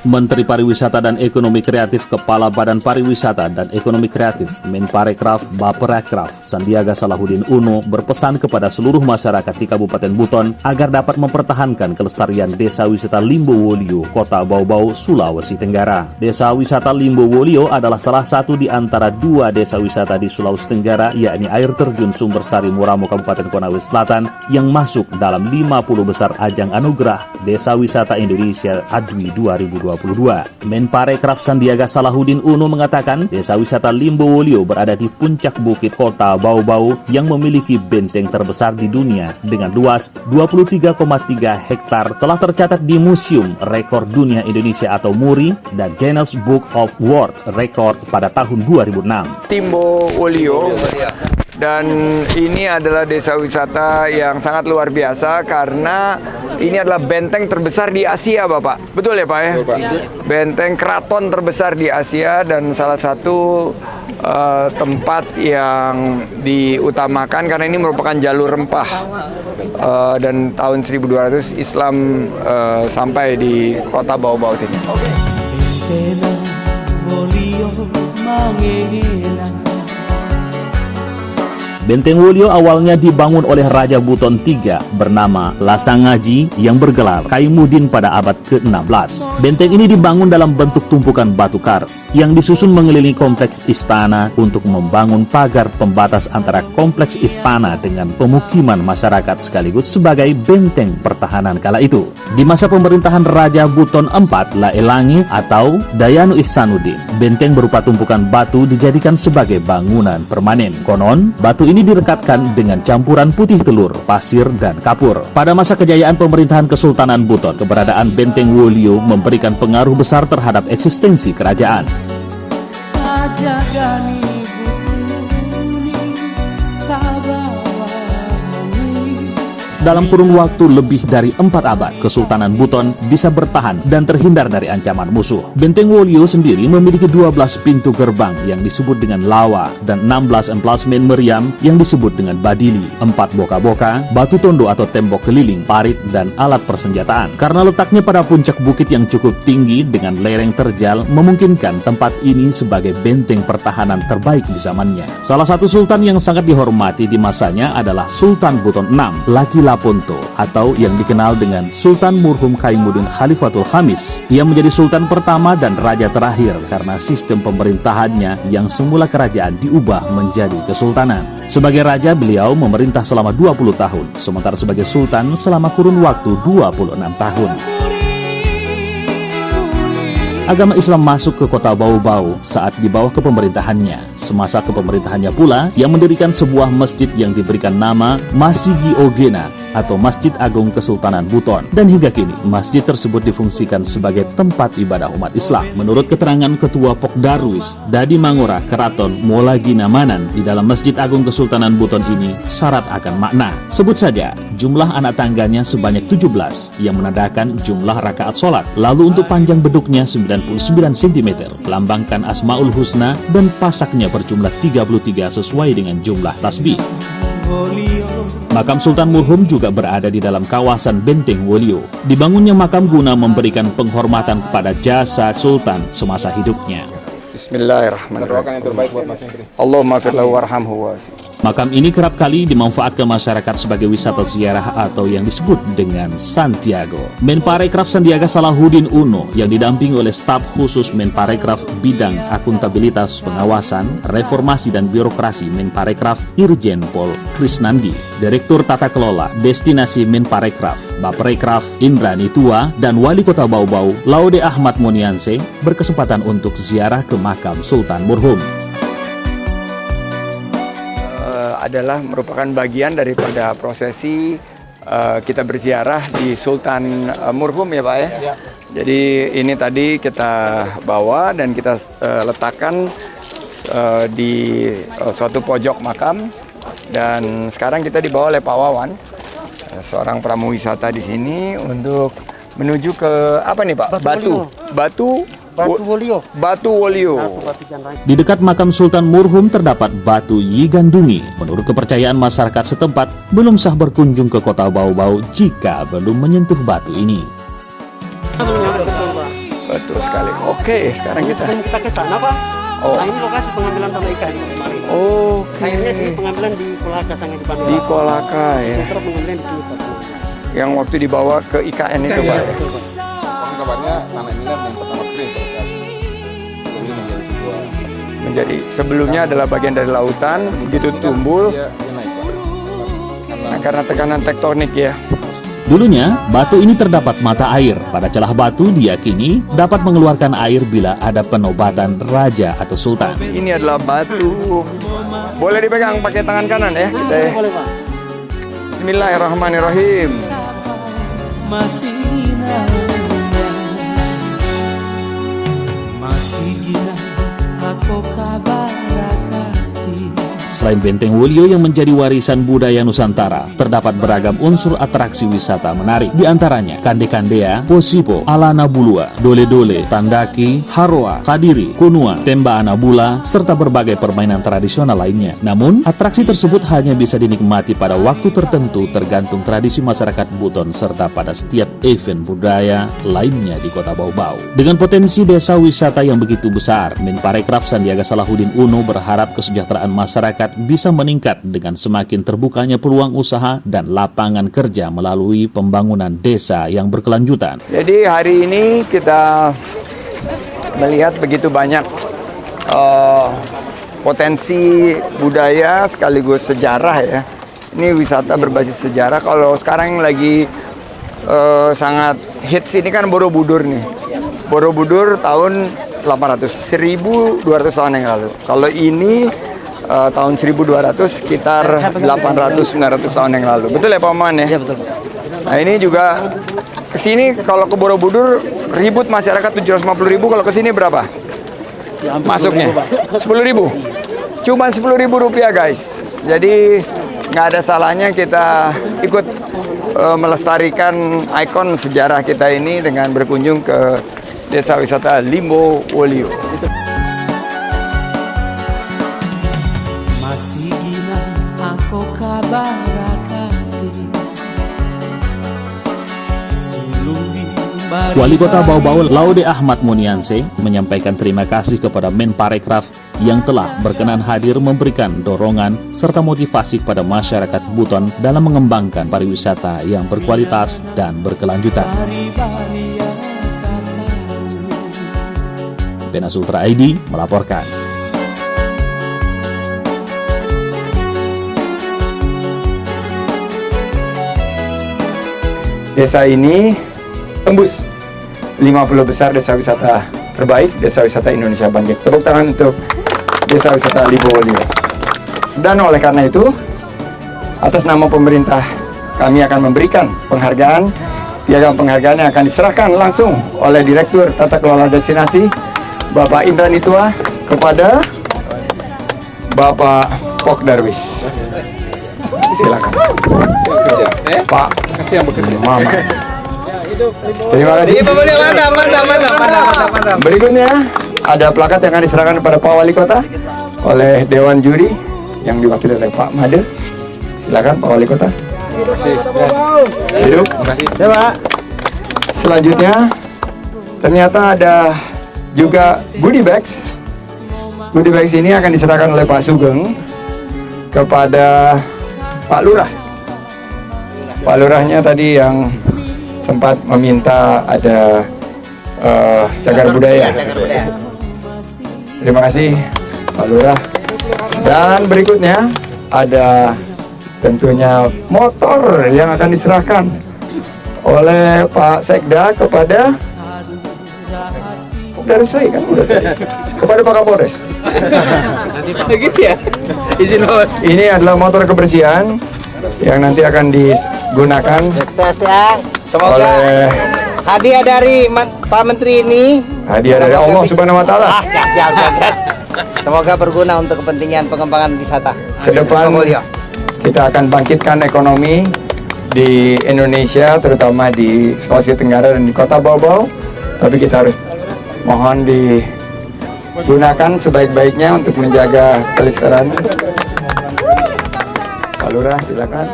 Menteri Pariwisata dan Ekonomi Kreatif Kepala Badan Pariwisata dan Ekonomi Kreatif Menparekraf Baperekraf Sandiaga Salahuddin Uno berpesan kepada seluruh masyarakat di Kabupaten Buton agar dapat mempertahankan kelestarian Desa Wisata Limbowolio, Kota Bau-Bau, Sulawesi Tenggara. Desa Wisata Limbowolio adalah salah satu di antara dua desa wisata di Sulawesi Tenggara, yakni air terjun Sumbersari Muramo Kabupaten Konawe Selatan yang masuk dalam 50 besar ajang anugerah Desa Wisata Indonesia ADWI 2022. Menparekraf Sandiaga Salahuddin Uno mengatakan Desa Wisata Limbowolio berada di puncak bukit Kota Bau-Bau yang memiliki benteng terbesar di dunia dengan luas 23,3 hektar, telah tercatat di Museum Rekor Dunia Indonesia atau MURI dan Guinness Book of World Record pada tahun 2006. Limbowolio, dan ini adalah desa wisata yang sangat luar biasa karena ini adalah benteng terbesar di Asia, Bapak. Betul ya, Pak ya? Betul, Pak. Benteng keraton terbesar di Asia dan salah satu tempat yang diutamakan karena ini merupakan jalur rempah. Dan tahun 1200 Islam sampai di Kota Bau-Bau sini. Benteng Wolio awalnya dibangun oleh Raja Buton III bernama Lasangaji yang bergelar Kaimuddin pada abad ke-16. Benteng ini dibangun dalam bentuk tumpukan batu kars yang disusun mengelilingi kompleks istana untuk membangun pagar pembatas antara kompleks istana dengan pemukiman masyarakat sekaligus sebagai benteng pertahanan kala itu. Di masa pemerintahan Raja Buton IV Laelangi atau Dayanu Ihsanuddin, benteng berupa tumpukan batu dijadikan sebagai bangunan permanen. Konon, batu ini direkatkan dengan campuran putih telur, pasir, dan kapur. Pada masa kejayaan pemerintahan Kesultanan Buton, keberadaan Benteng Wolio memberikan pengaruh besar terhadap eksistensi kerajaan. Dalam kurun waktu lebih dari 4 abad, Kesultanan Buton bisa bertahan dan terhindar dari ancaman musuh. Benteng Wolio sendiri memiliki 12 pintu gerbang yang disebut dengan lawa dan 16 emplasmen meriam yang disebut dengan badili, 4 boka-boka, batu tondo atau tembok keliling, parit, dan alat persenjataan. Karena letaknya pada puncak bukit yang cukup tinggi dengan lereng terjal, memungkinkan tempat ini sebagai benteng pertahanan terbaik di zamannya. Salah satu sultan yang sangat dihormati di masanya adalah Sultan Buton VI, Laki Laponto, atau yang dikenal dengan Sultan Murhum Kaimuddin Khalifatul Khamis. Ia menjadi sultan pertama dan raja terakhir karena sistem pemerintahannya yang semula kerajaan diubah menjadi kesultanan. Sebagai raja, beliau memerintah selama 20 tahun, sementara sebagai sultan selama kurun waktu 26 tahun. Agama Islam masuk ke Kota Bau-Bau saat di bawah kepemerintahannya. Semasa kepemerintahannya pula, ia mendirikan sebuah masjid yang diberikan nama Masjid Ogena atau Masjid Agung Kesultanan Buton. Dan hingga kini, masjid tersebut difungsikan sebagai tempat ibadah umat Islam. Menurut keterangan Ketua Pok Darwis, Dadi Mangora Keraton Molagina Manan, di dalam Masjid Agung Kesultanan Buton ini syarat akan makna. Sebut saja, jumlah anak tangganya sebanyak 17 yang menandakan jumlah rakaat sholat. Lalu untuk panjang beduknya 99 cm, melambangkan Asmaul Husna, dan pasaknya berjumlah 33 sesuai dengan jumlah tasbih. Makam Sultan Murhum juga berada di dalam kawasan Benteng Wolio. Dibangunnya makam guna memberikan penghormatan kepada jasa Sultan semasa hidupnya. Bismillahirrahmanirrahim. Allahumma firlahu warhamhu. Makam ini kerap kali dimanfaatkan masyarakat sebagai wisata ziarah atau yang disebut dengan Santiago. Menparekraf Sandiaga Salahuddin Uno yang didampingi oleh staf khusus Menparekraf bidang akuntabilitas, pengawasan, reformasi dan birokrasi Menparekraf Irjen Pol Krisnandi, Direktur Tata Kelola Destinasi Menparekraf Baperekraf Indrani Tua, dan Wali Kota Bau-Bau Laude Ahmad Monianse berkesempatan untuk ziarah ke makam Sultan Murhum. Adalah merupakan bagian daripada prosesi kita berziarah di Sultan Murhum ya Pak ya. Ya. Jadi ini tadi kita bawa dan kita letakkan di suatu pojok makam, dan sekarang kita dibawa oleh Pak Wawan, seorang pramuwisata di sini untuk menuju ke apa nih Pak? Batu Wolio. Di dekat makam Sultan Murhum terdapat batu Yigandungi. Menurut kepercayaan masyarakat setempat, belum sah berkunjung ke Kota Bau-Bau jika belum menyentuh batu ini. Betul sekali. Oke, sekarang kita. Kita ke sana, Pak. Oh. Nah, ini lokasi pengambilan tanah ikan kemarin. Oke. Akhirnya di pengambilan di Kolaka Sangat di Pandora. Di Kolaka ya. Sentra pengambilan di sini, Pak. Yang waktu dibawa ke IKN itu, Pak. Betul, Pak. Konon kabarnya tanah ini kan yang pertama kering pada saat ini menjadi sebuah Menjadi sebelumnya adalah bagian dari lautan, begitu tumbuh dia naik Pak. karena tekanan tektonik ya. Dulunya, batu ini terdapat mata air. Pada celah batu diyakini dapat mengeluarkan air bila ada penobatan raja atau sultan. Ini adalah batu. Boleh dipegang pakai tangan kanan ya. Kita ya. Boleh, Pak. Bismillahirrahmanirrahim. Masih naunnya, masih gina aku kabarakati. Selain Benteng Wolio yang menjadi warisan budaya Nusantara, terdapat beragam unsur atraksi wisata menarik. Di antaranya Kande-Kandea, Posipo, Alana Bulua, Dole-Dole, Tandaki, Haroa, Kadiri, Kunua, Temba Anabula, serta berbagai permainan tradisional lainnya. Namun, atraksi tersebut hanya bisa dinikmati pada waktu tertentu tergantung tradisi masyarakat Buton serta pada setiap event budaya lainnya di Kota Bau-Bau. Dengan potensi desa wisata yang begitu besar, Menparekraf Sandiaga Salahuddin Uno berharap kesejahteraan masyarakat bisa meningkat dengan semakin terbukanya peluang usaha dan lapangan kerja melalui pembangunan desa yang berkelanjutan. Jadi hari ini kita melihat begitu banyak potensi budaya sekaligus sejarah ya. Ini wisata berbasis sejarah. Kalau sekarang lagi sangat hits ini kan Borobudur nih. Borobudur tahun 1200 tahun yang lalu. Kalau ini tahun 1200 sekitar 800-900 tahun yang lalu. Betul ya Pak Maman ya? Iya, betul, Pak. Nah ini juga kesini kalau ke Borobudur ribut masyarakat 750.000, kalau kesini berapa? Ya, hampir Masuknya 10.000, Pak. 10.000. Cuman 10.000 rupiah guys. Jadi nggak ada salahnya kita ikut melestarikan ikon sejarah kita ini dengan berkunjung ke desa wisata Limbo Wolio. Masih gina aku kabarakati. Sulungi bari Wali Kota Bau-Bau Laude Ahmad Munianse menyampaikan terima kasih kepada Menparekraf yang telah berkenan hadir memberikan dorongan serta motivasi kepada masyarakat Buton dalam mengembangkan pariwisata yang berkualitas dan berkelanjutan. bari yang katamu. Bena Sultra ID melaporkan. Desa ini tembus 50 besar desa wisata terbaik, desa wisata Indonesia Bangkit. Tepuk tangan untuk desa wisata Limbo Wolio. Dan oleh karena itu, atas nama pemerintah, kami akan memberikan penghargaan. Piagam penghargaan yang akan diserahkan langsung oleh Direktur Tata Kelola Destinasi, Bapak Indra Nitua, kepada Bapak Pok Darwis. Silakan. Pak. Kasih yang bekerja. Mama. Terima kasih. Berikutnya ada plakat yang akan diserahkan kepada Pak Wali Kota oleh Dewan Juri yang diwakili oleh Pak Madir. Silakan Pak Wali Kota. Terima kasih. Hidup. Terima kasih. Selanjutnya ternyata ada juga goodie bags. Goodie bags ini akan diserahkan oleh Pak Sugeng kepada Pak Lurah. Pak Lurahnya tadi yang sempat meminta ada cagar budaya. Terima kasih Pak Lurah. Dan berikutnya ada tentunya motor yang akan diserahkan oleh Pak Sekda kepada dari saya kan udah tadi. Kepada Pak Kapolres. Gitu ya. Izin Pak. Ini adalah motor kebersihan yang nanti akan digunakan Sukses ya. Semoga oleh hadiah dari Pak Menteri ini hadiah dari Allah Subhanahu wa taala. siap. Semoga berguna untuk kepentingan pengembangan wisata. Ke depan Wolio. kita akan bangkitkan ekonomi di Indonesia, terutama di Sulawesi Tenggara dan di Kota Bau-Bau. Tapi kita harus mohon digunakan sebaik-baiknya untuk menjaga kelestarian. Pak Lurah, silakan.